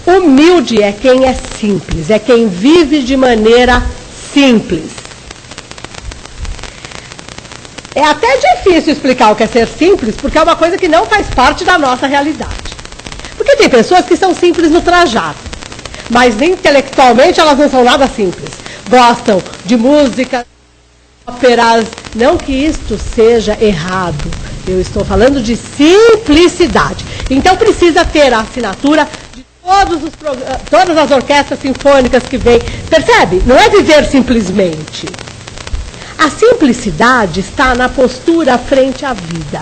Humilde é quem é simples, é quem vive de maneira simples. É a difícil explicar o que é ser simples, porque é uma coisa que não faz parte da nossa realidade. Porque tem pessoas que são simples no trajar, mas intelectualmente elas não são nada simples. Gostam de música, óperas, não que isto seja errado. Eu estou falando de simplicidade. Então precisa ter a assinatura de todas as orquestras sinfônicas que vêm. Percebe? Não é viver simplesmente. A simplicidade está na postura frente à vida.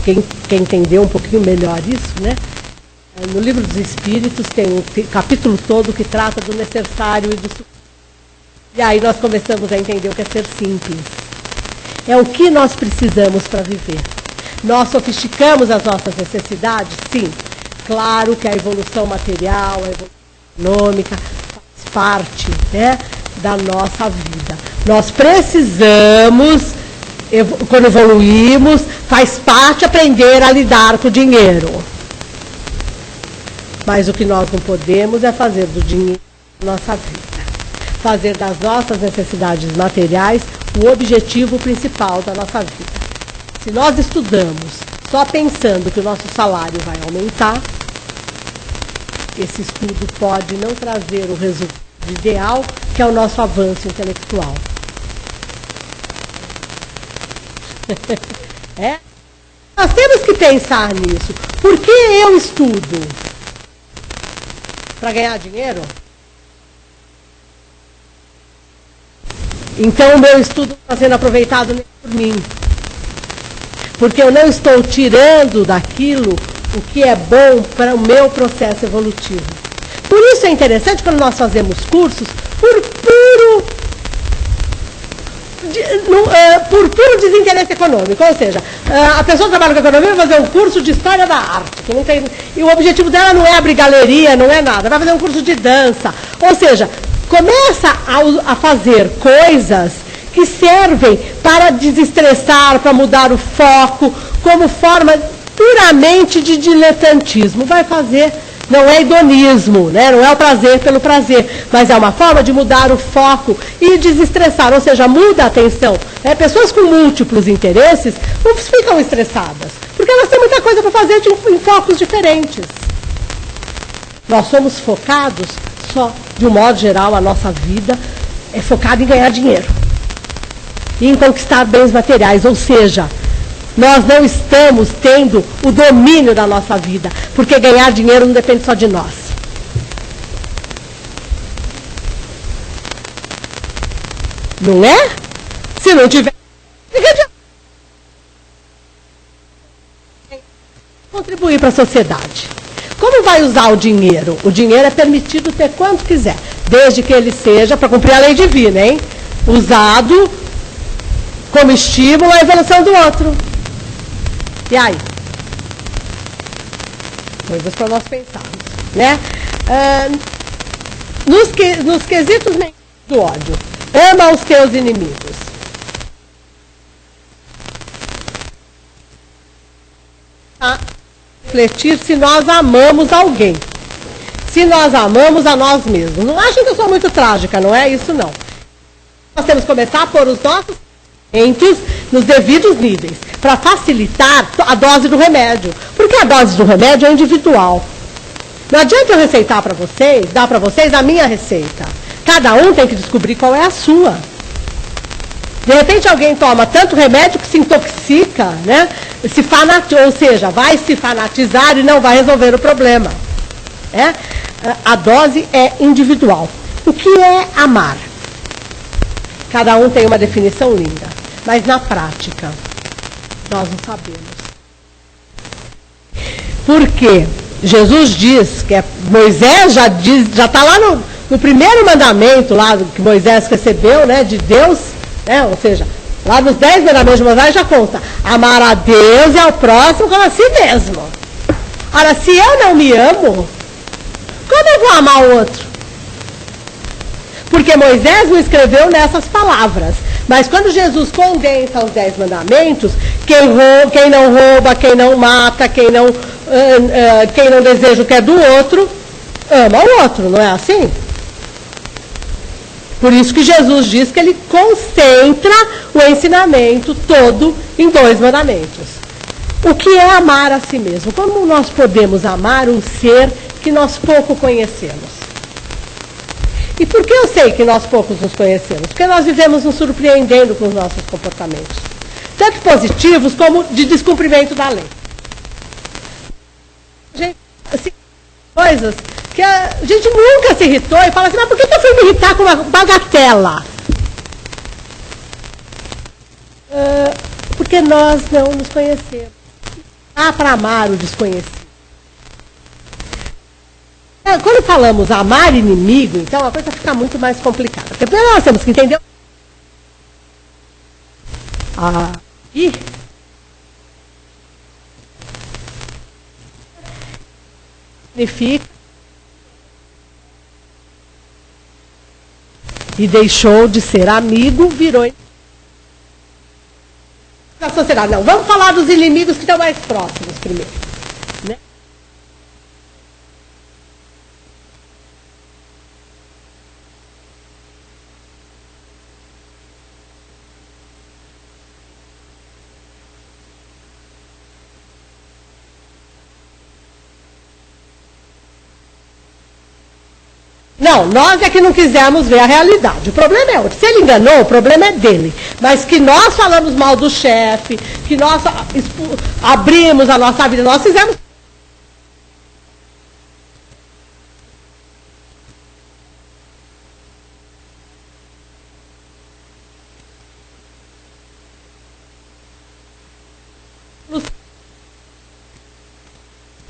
Quem entendeu um pouquinho melhor isso, né? No Livro dos Espíritos tem um capítulo todo que trata do necessário e do suficiente. E aí nós começamos a entender o que é ser simples. É o que nós precisamos para viver. Nós sofisticamos as nossas necessidades? Sim. Claro que a evolução material, a evolução econômica faz parte, né, da nossa vida. Nós precisamos, quando evoluímos, faz parte aprender a lidar com o dinheiro. Mas o que nós não podemos é fazer do dinheiro nossa vida. Fazer das nossas necessidades materiais o objetivo principal da nossa vida. Se nós estudamos só pensando que o nosso salário vai aumentar, esse estudo pode não trazer o resultado ideal, que é o nosso avanço intelectual. Nós temos que pensar nisso. Por que eu estudo? Para ganhar dinheiro? Então o meu estudo está sendo aproveitado nem por mim. Porque eu não estou tirando daquilo o que é bom para o meu processo evolutivo. Por isso é interessante quando nós fazemos cursos por puro desinteresse econômico. Ou seja, a pessoa que trabalha com economia vai fazer um curso de história da arte. Que não tem, e o objetivo dela não é abrir galeria, não é nada. Vai fazer um curso de dança. Ou seja, começa a fazer coisas que servem para desestressar, para mudar o foco, como forma puramente de diletantismo. Vai fazer, não é hedonismo, né? Não é o prazer pelo prazer, mas é uma forma de mudar o foco e desestressar, ou seja, muda a atenção. Né? Pessoas com múltiplos interesses não ficam estressadas, porque elas têm muita coisa para fazer em focos diferentes. Nós somos focados só, de um modo geral, a nossa vida é focada em ganhar dinheiro e em conquistar bens materiais, ou seja, nós não estamos tendo o domínio da nossa vida, porque ganhar dinheiro não depende só de nós. Não é? Se não tiver, contribuir para a sociedade. Como vai usar o dinheiro? O dinheiro é permitido ter quanto quiser, desde que ele seja, para cumprir a lei divina, hein? Usado como estímulo à evolução do outro. E aí? Coisas para nós pensarmos, né? Nos quesitos do ódio, ama os teus inimigos. Refletir se nós amamos alguém. Se nós amamos a nós mesmos. Não achem que eu sou muito trágica, não é isso não. Nós temos que começar a pôr os nossos sentimentos nos devidos níveis, para facilitar a dose do remédio. Porque a dose do remédio é individual. Não adianta eu receitar para vocês, dar para vocês a minha receita. Cada um tem que descobrir qual é a sua. De repente alguém toma tanto remédio que se intoxica, né? Ou seja, vai se fanatizar e não vai resolver o problema. A dose é individual. O que é amar? Cada um tem uma definição linda, mas na prática nós não sabemos. Porque Jesus diz, Moisés já está lá no primeiro mandamento lá que Moisés recebeu, né, de Deus, né, ou seja, lá nos 10 mandamentos de Moisés já consta, amar a Deus e ao próximo como a si mesmo. Ora, se eu não me amo, como eu vou amar o outro? Porque Moisés não escreveu nessas palavras. Mas quando Jesus condensa os 10 mandamentos, quem não rouba, quem não mata, quem não deseja o que é do outro, ama o outro, não é assim? Por isso que Jesus diz que ele concentra o ensinamento todo em 2 mandamentos. O que é amar a si mesmo? Como nós podemos amar um ser que nós pouco conhecemos? E por que eu sei que nós poucos nos conhecemos? Porque nós vivemos nos surpreendendo com os nossos comportamentos, tanto positivos como de descumprimento da lei. Gente, assim, coisas que a gente nunca se irritou e fala assim, mas por que eu fui me irritar com uma bagatela? Porque nós não nos conhecemos. Dá para amar o desconhecido. Quando falamos amar inimigo, então a coisa fica muito mais complicada. Porque primeiro nós temos que entender. E significa e deixou de ser amigo, virou da sociedade. Não, vamos falar dos inimigos que estão mais próximos primeiro, né? Não, nós é que não quisemos ver a realidade. O problema é outro. Se ele enganou, o problema é dele. Mas que nós falamos mal do chefe, que nós abrimos a nossa vida, nós fizemos.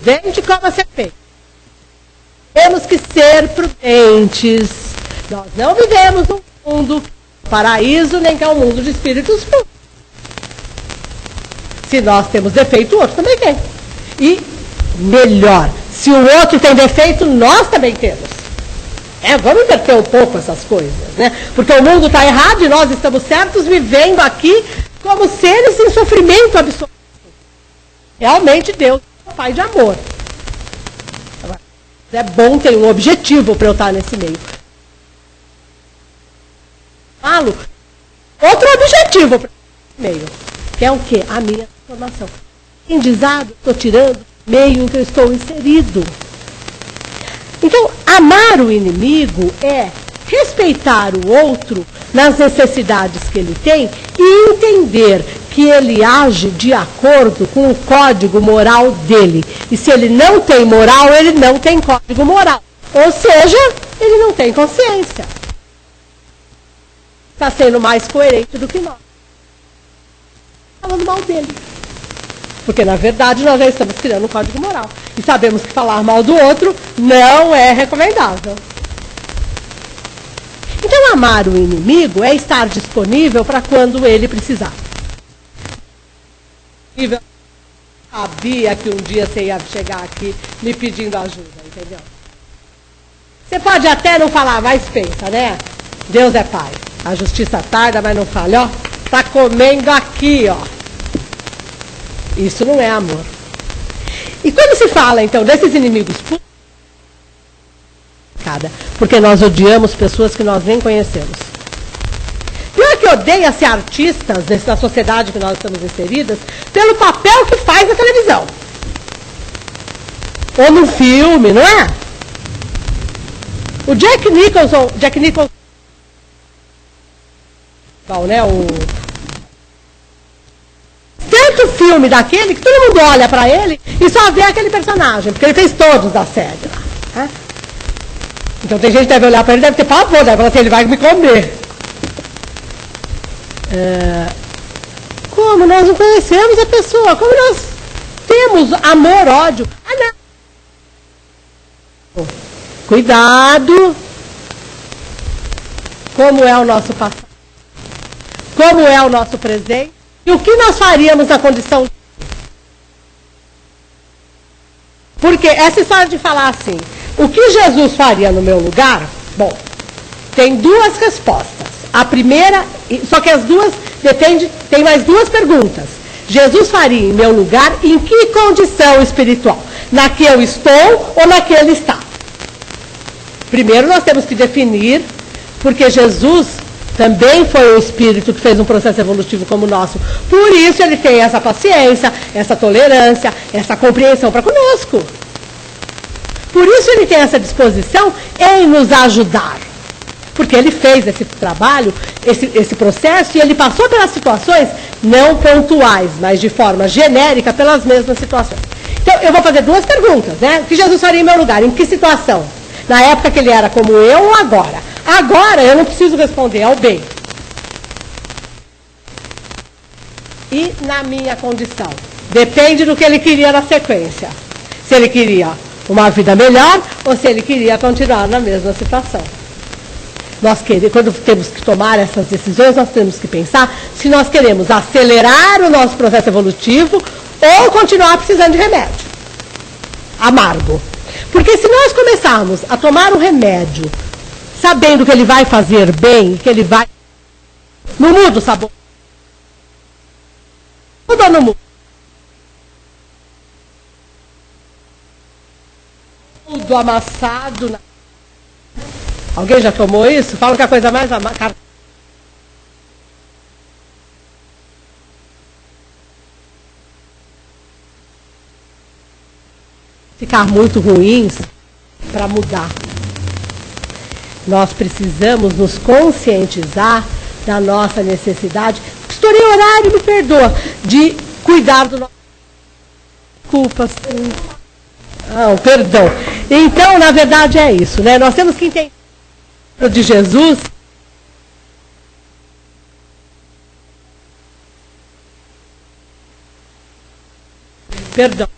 Gente, como ser feito. Temos que ser prudentes. Nós não vivemos num mundo paraíso, nem que é um mundo de espíritos puros. Se nós temos defeito, o outro também tem. E melhor, se o outro tem defeito, nós também temos. Vamos inverter um pouco essas coisas, né? Porque o mundo está errado e nós estamos certos, vivendo aqui como seres em sofrimento absoluto. Realmente Deus é um Pai de amor. É bom ter um objetivo para eu estar nesse meio. Falo, outro objetivo para esse meio, que é o quê? A minha transformação. Aprendizado, estou tirando meio em que eu estou inserido. Então, amar o inimigo é respeitar o outro nas necessidades que ele tem e entender que ele age de acordo com o código moral dele. E se ele não tem moral, ele não tem código moral. Ou seja, ele não tem consciência. Está sendo mais coerente do que nós. Falando mal dele. Porque, na verdade, nós já estamos criando um código moral. E sabemos que falar mal do outro não é recomendável. Então, amar o inimigo é estar disponível para quando ele precisar. Sabia que um dia você ia chegar aqui me pedindo ajuda, entendeu? Você pode até não falar, mas pensa, né? Deus é Pai. A justiça tarda, mas não falha, ó. Tá comendo aqui, ó. Isso não é amor. E quando se fala, então, desses inimigos públicos, porque nós odiamos pessoas que nós nem conhecemos. Pior que odeia-se artistas da sociedade que nós estamos inseridas pelo papel que faz na televisão. Ou no filme, não é? O Jack Nicholson, né, tanto filme daquele que todo mundo olha pra ele e só vê aquele personagem, porque ele fez todos da série lá. Né? Então tem gente que deve olhar pra ele e deve ter pavor, deve falar assim, ele vai me comer. Como nós não conhecemos a pessoa, como nós temos amor, ódio. Não. Cuidado. Como é o nosso passado, como é o nosso presente e o que nós faríamos na condição. Porque essa história de falar assim, o que Jesus faria no meu lugar, bom, tem duas respostas. A primeira, só que as duas tem mais duas perguntas. Jesus faria em meu lugar em que condição espiritual? Na que eu estou ou na que ele está? Primeiro nós temos que definir Porque Jesus também foi um espírito que fez um processo evolutivo como o nosso. Por isso ele tem essa paciência, essa tolerância, essa compreensão para conosco. Por isso ele tem essa disposição em nos ajudar. Porque ele fez esse trabalho, esse processo, e ele passou pelas situações não pontuais, mas de forma genérica, pelas mesmas situações. Então, eu vou fazer duas perguntas, né? O que Jesus faria em meu lugar? Em que situação? Na época que ele era como eu ou agora? Agora, eu não preciso responder ao bem. E na minha condição? Depende do que ele queria na sequência. Se ele queria uma vida melhor ou se ele queria continuar na mesma situação. Quando temos que tomar essas decisões, nós temos que pensar se nós queremos acelerar o nosso processo evolutivo ou continuar precisando de remédio amargo. Porque se nós começarmos a tomar um remédio sabendo que ele vai fazer bem, que ele vai... Não muda o sabor. Muda ou não muda? Tudo amassado. Alguém já tomou isso? Fala que a coisa mais amarga. Ficar muito ruins para mudar. Nós precisamos nos conscientizar da nossa necessidade. Estourei o horário, me perdoa. De cuidar do nosso... Desculpas. Não, perdão. Então, na verdade, é isso, né? Nós temos que entender de Jesus. Perdão.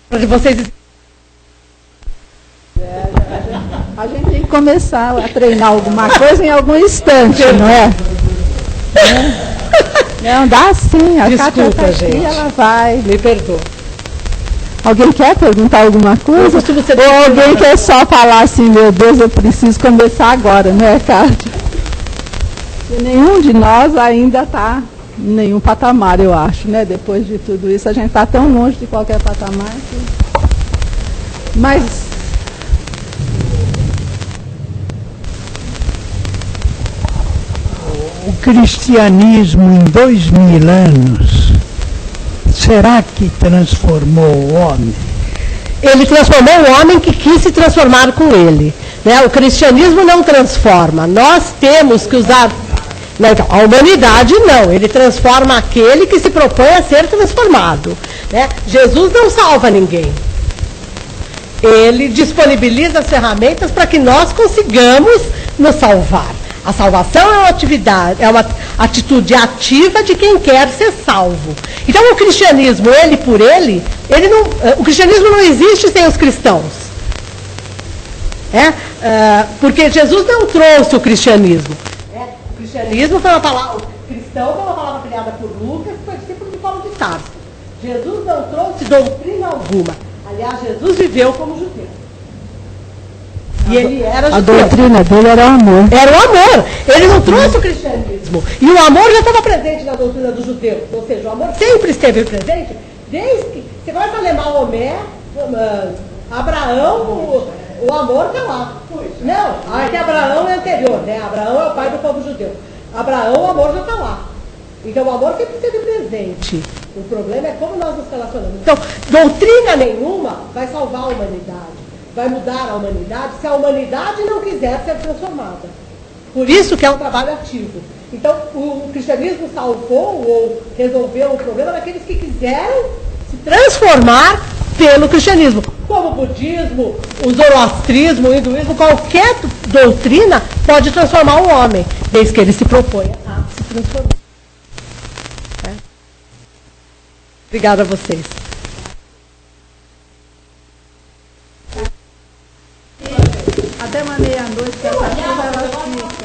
Para vocês... A gente tem que começar a treinar alguma coisa em algum instante, não é? Não, dá sim. A Kátia está aqui, ela vai. Me perdoa. Alguém quer perguntar alguma coisa? Ou alguém quer só falar assim, meu Deus, eu preciso começar agora, não é, Kátia? E nenhum de nós ainda está em nenhum patamar, eu acho, né? Depois de tudo isso, a gente está tão longe de qualquer patamar. Mas... O cristianismo em 2000 anos, será que transformou o homem? Ele transformou o homem que quis se transformar com ele. Né? O cristianismo não transforma. Nós temos que usar... Então, a humanidade não. Ele transforma aquele que se propõe a ser transformado. Né? Jesus não salva ninguém. Ele disponibiliza as ferramentas para que nós consigamos nos salvar. A salvação é uma atitude ativa de quem quer ser salvo. Então o cristianismo, ele por ele não, o cristianismo não existe sem os cristãos. Porque Jesus não trouxe o cristianismo. O cristianismo foi uma palavra, o cristão foi uma palavra criada por Lucas, que foi discípulo de Paulo de Tarso. Jesus não trouxe doutrina alguma. Aliás, Jesus viveu como judeu. E ele era judeu. A doutrina dele era o amor. Era o amor. Ele não trouxe o cristianismo. E o amor já estava presente na doutrina dos judeus. Ou seja, o amor sempre esteve presente. Desde que você começa a ler Maomé, Abraão, o amor está lá. Não, aqui Abraão é anterior, né? Abraão é o pai do povo judeu. Abraão, o amor já está lá. Então o amor sempre esteve presente. O problema é como nós nos relacionamos. Então, doutrina nenhuma vai salvar a humanidade. Vai mudar a humanidade se a humanidade não quiser ser transformada. Por isso que é um trabalho ativo. Então, o cristianismo salvou ou resolveu o problema daqueles que quiseram se transformar pelo cristianismo. Como o budismo, o zoroastrismo, o hinduísmo, qualquer doutrina pode transformar o homem, desde que ele se proponha a se transformar. Obrigada a vocês. Até uma meia-noite, que essa chuva ela fica.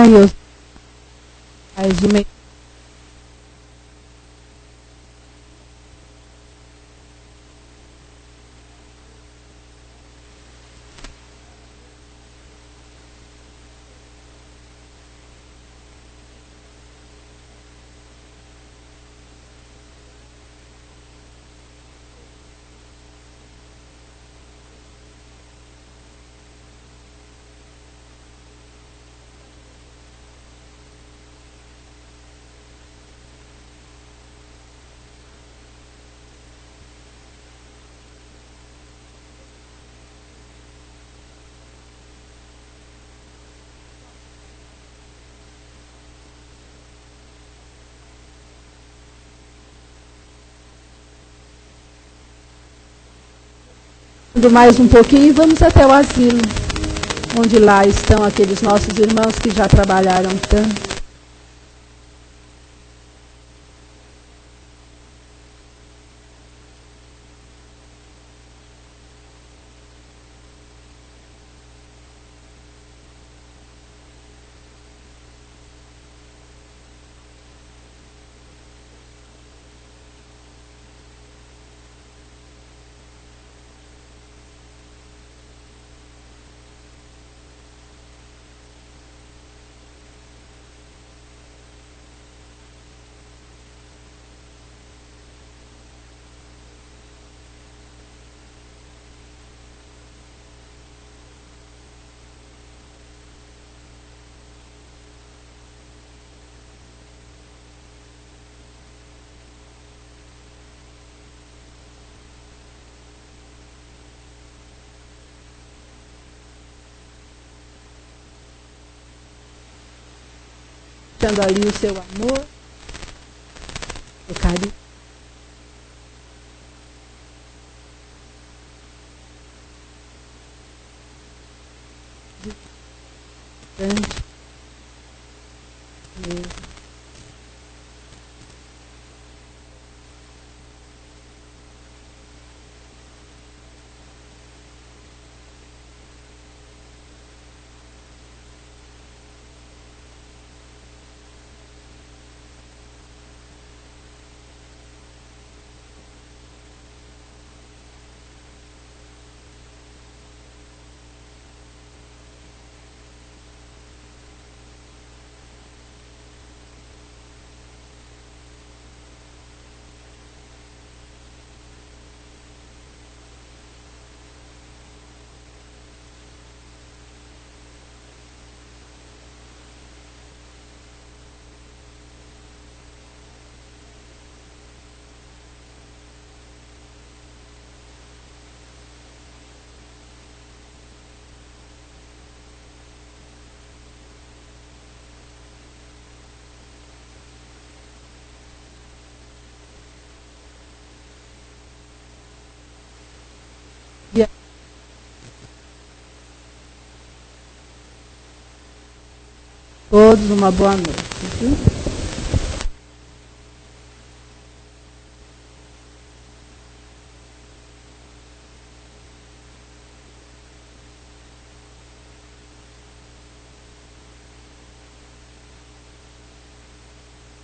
e os do meio. Mais um pouquinho e vamos até o asilo, onde lá estão aqueles nossos irmãos que já trabalharam tanto. Deixando ali o seu amor, o carinho. Todos uma boa noite.